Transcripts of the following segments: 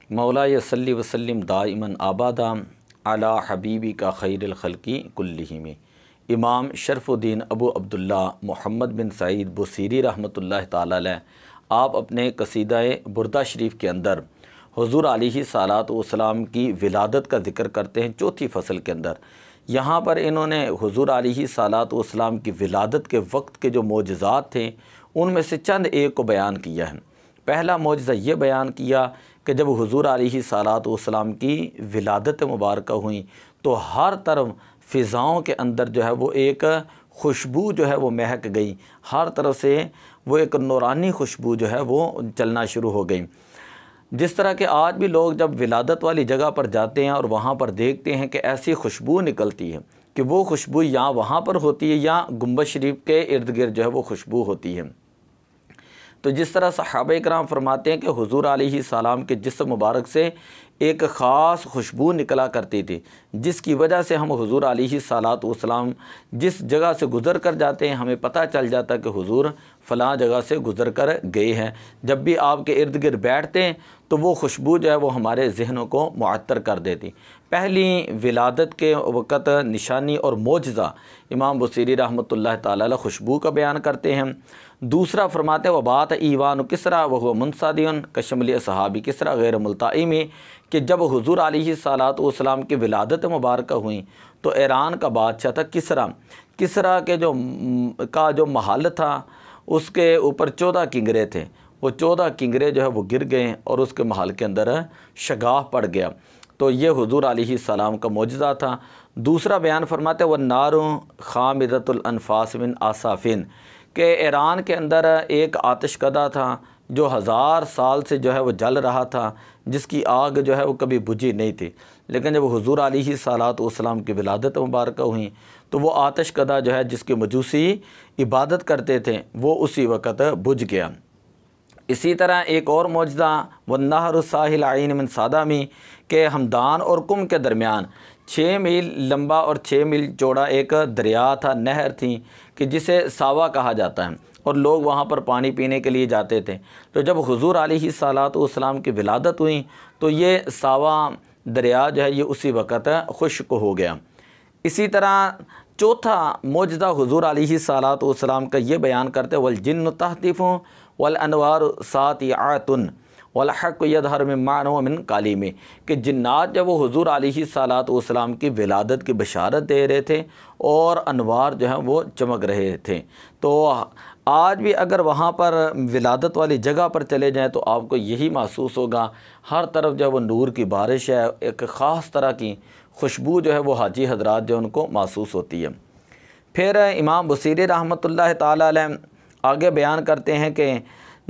मौला सल्ली वसल्लिम दाइमन आबादा अला हबीबी का खैरुल खल्क़ि कुल्लिहिम। इमाम शरफ़ुद्दीन अबू अब्दुल्ला मोहम्मद बिन सईद बुसीरी रहमतुल्लाह ताला अलैह आप अपने कसीदा-ए बुर्दा शरीफ के अंदर हुज़ूर अलैहिस्सलातु वस्सलाम की विलादत का ज़िक्र करते हैं। चौथी फ़सल के अंदर यहाँ पर इन्होंने हुज़ूर अलैहिस्सलातु वस्सलाम की विलादत के वक्त के जो मोजज़ात थे उनमें से चंद एक को बयान किया है। पहला मोजज़ा ये बयान किया कि जब हुज़ूर अलैहिस्सलातु वस्सलाम की विलादत मुबारक हुई तो हर तरफ फ़िज़ाओं के अंदर जो है वो एक खुशबू जो है वो महक गई, हर तरफ से वो एक नूरानी खुशबू जो है वो चलना शुरू हो गई। जिस तरह के आज भी लोग जब विलादत वाली जगह पर जाते हैं और वहाँ पर देखते हैं कि ऐसी खुशबू निकलती है कि वो खुशबू या वहाँ पर होती है या गुंबद शरीफ के इर्द गिर्द जो है वो खुशबू होती है। तो जिस तरह सहाबा कराम फरमाते हैं कि हुज़ूर अलैहिस्सलाम के जिस्म मुबारक से एक ख़ास खुशबू निकला करती थी, जिसकी वजह से हम हुज़ूर अलैहिस्सलातु वस्सलाम जिस जगह से गुज़र कर जाते हैं हमें पता चल जाता कि हुज़ूर फ़लाँ जगह से गुज़र कर गए हैं। जब भी आपके इर्द गिर्द बैठते हैं तो वो खुशबू जो है वो हमारे जहनों को मुअत्तर कर देती। पहली विलादत के वक़्त निशानी और मोजज़ा इमाम बुसीरी रहमतुल्लाह ताला अलैह खुशबू का बयान करते हैं। दूसरा फरमाते वबात ईवान किसरा वह मुनसादियन कशमल सहाबी किसरा गैर मुल्ताई में कि जब हुज़ूर अलैहिस्सलातु वस्सलाम की विलादत मुबारक हुई तो ईरान का बादशाह था किसरा के जो महल था उसके ऊपर 14 किंगरे थे। वो 14 किंगरे जो है वो गिर गए और उसके महल के अंदर शगाह पड़ गया। तो ये हुज़ूर अलैहिस्सलाम का मोजज़ा था। दूसरा बयान फरमाते व नारू खामिदतुल अनफास मिन आसाफिन कि ईरान के अंदर एक आतिशकदा था जो 1000 साल से जो है वो जल रहा था, जिसकी आग जो है वो कभी बुझी नहीं थी। लेकिन जब हुज़ूर अलैहिस्सलातु वस्सलाम की विलादत मुबारक हुई तो वो आतिशकदा जो है जिसकी मजूसी इबादत करते थे वो उसी वक़्त बुझ गया। इसी तरह एक और मौजज़ा वन्नहरु साहिल आइन मिन सादामी के हमदान और कुम के दरमियान 6 मील लंबा और 6 मील चौड़ा एक दरिया था, नहर थी कि जिसे सावा कहा जाता है और लोग वहाँ पर पानी पीने के लिए जाते थे। तो जब हुज़ूर अलैहिस्सलातु वस्सलाम की विलादत हुई तो ये सावा दरिया जो है ये उसी वक़्त खुश्क हो गया। इसी तरह चौथा मौजज़ा हुज़ूर अलैहिस्सलातु वस्सलाम का ये बयान करते वल जिन्न तहतिफ़ु वल अनवार सातिआतुन वल हक़्क़ु यज़हरु मिन मानो मिन कालिमी कि जिन्नात जब वो हुज़ूर अलैहिस्सलातु वस्सलाम की विलादत की बशारत दे रहे थे और अनवार जो है वो चमक रहे थे। तो आज भी अगर वहाँ पर विलादत वाली जगह पर चले जाएँ तो आपको यही महसूस होगा, हर तरफ जो वो नूर की बारिश है, एक ख़ास तरह की खुशबू जो है वो हाजी हजरात जो उनको महसूस होती है। फिर इमाम बुसीरी रहमतुल्लाह ताला अलैह आगे बयान करते हैं कि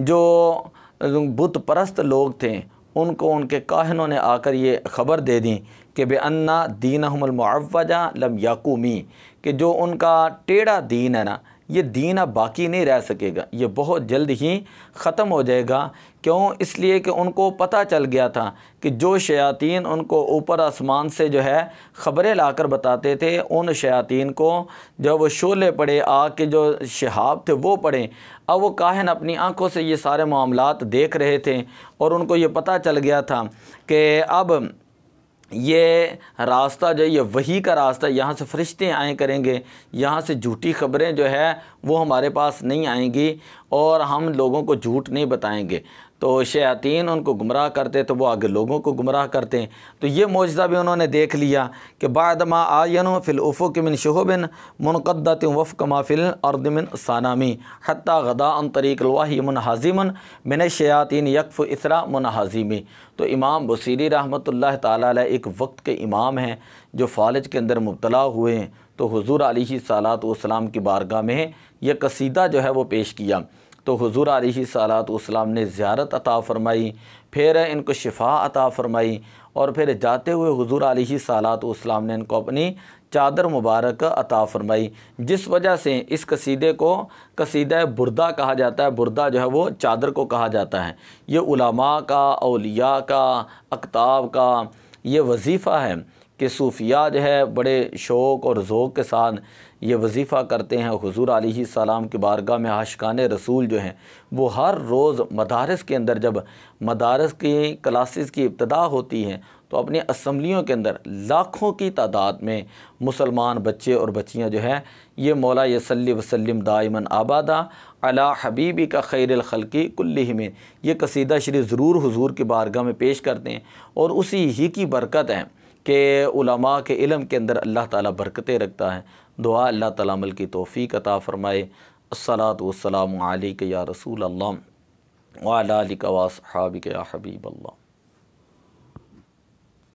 जो बुत परस्त लोग थे उनको उनके काहिनों ने आकर ये ख़बर दे दी कि बेअन्ना दीनहुमुल मुअव्वजा लम याकूमी कि जो उनका टेढ़ा दीन है ना ये दीन अब बाकी नहीं रह सकेगा, ये बहुत जल्द ही ख़त्म हो जाएगा। क्यों? इसलिए कि उनको पता चल गया था कि जो शयातीन उनको ऊपर आसमान से जो है ख़बरें लाकर बताते थे, उन शयातीन को जब वो शोले पड़े, आग के जो शहाब थे वो पड़े। अब वो काहिन अपनी आँखों से ये सारे मामलात देख रहे थे और उनको ये पता चल गया था कि अब ये रास्ता जो ये वही का रास्ता, यहाँ से फरिश्ते आए करेंगे, यहाँ से झूठी ख़बरें जो है वो हमारे पास नहीं आएंगी और हम लोगों को झूठ नहीं बताएंगे। तो शयातीन उनको गुमराह करते तो वो आगे लोगों को गुमराह करते हैं। तो ये मौजज़ा भी उन्होंने देख लिया कि बादमा आयनु फ़िल उफ़ुक़ मिन शुहुबिन मुनक़द्दतिन वफ़्क़ मा फ़िल अर्द मिन सानामी हत्ता गदा अन तरीक़िल वही मुनहाज़िमन मिन शयातीन यकफ़ु इसरा मुनहाज़िमी। तो इमाम बुसीरी रहमतुल्लाह ताला अलैह एक वक्त के इमाम हैं जो फ़ालिज के अंदर मुब्तला हुए हैं। तो हुज़ूर अलैहिस्सलातु वस्सलाम की बारगाह में यह कसीदा जो है वो पेश किया। तो हुज़ूर अलैहिस्सलातु वस्सलाम ने ज़ियारत अता फ़रमाई, फिर इनको शिफा अता फ़रमाई और फिर जाते हुए हुज़ूर अलैहिस्सलातु वस्सलाम ने इनको अपनी चादर मुबारक अता फ़रमाई, जिस वजह से इस कसीदे को कसीदा बुर्दा कहा जाता है। बुर्दा जो है वो चादर को कहा जाता है। ये उलमा का, औलिया का, अक़ताब का ये वजीफ़ा है कि सूफिया जो है बड़े शौक़ और ज़ौक़ के साथ ये वजीफ़ा करते हैं। हुज़ूर अलैहिस्सलाम की बारगाह में आशिकान रसूल जो हैं वो हर रोज़ मदारस के अंदर, जब मदारस की क्लासेस की इब्तिदा होती हैं तो अपनी असम्बलियों के अंदर लाखों की तादाद में मुसलमान बच्चे और बच्चियां जो है ये मौला यसल्ली वसल्लिम दाइमन आबादा अला हबीबी का खैरुल खल्क़ि कुल्लिहिम ये कसीदा शरीफ ज़रूर हुज़ूर की बारगाह में पेश करते हैं। और उसी ही की बरकत है कि उलमा के इल्म के अंदर अल्लाह ताला बरकतें रखता है। दुआ अल्लाह ताला अमल की तौफ़ीक़ अता फ़रमाए। अस्सलातु वस्सलामु अलैका या रसूल अल्लाह व अला आलिका व अस्हाबिका या हबीब अल्लाह।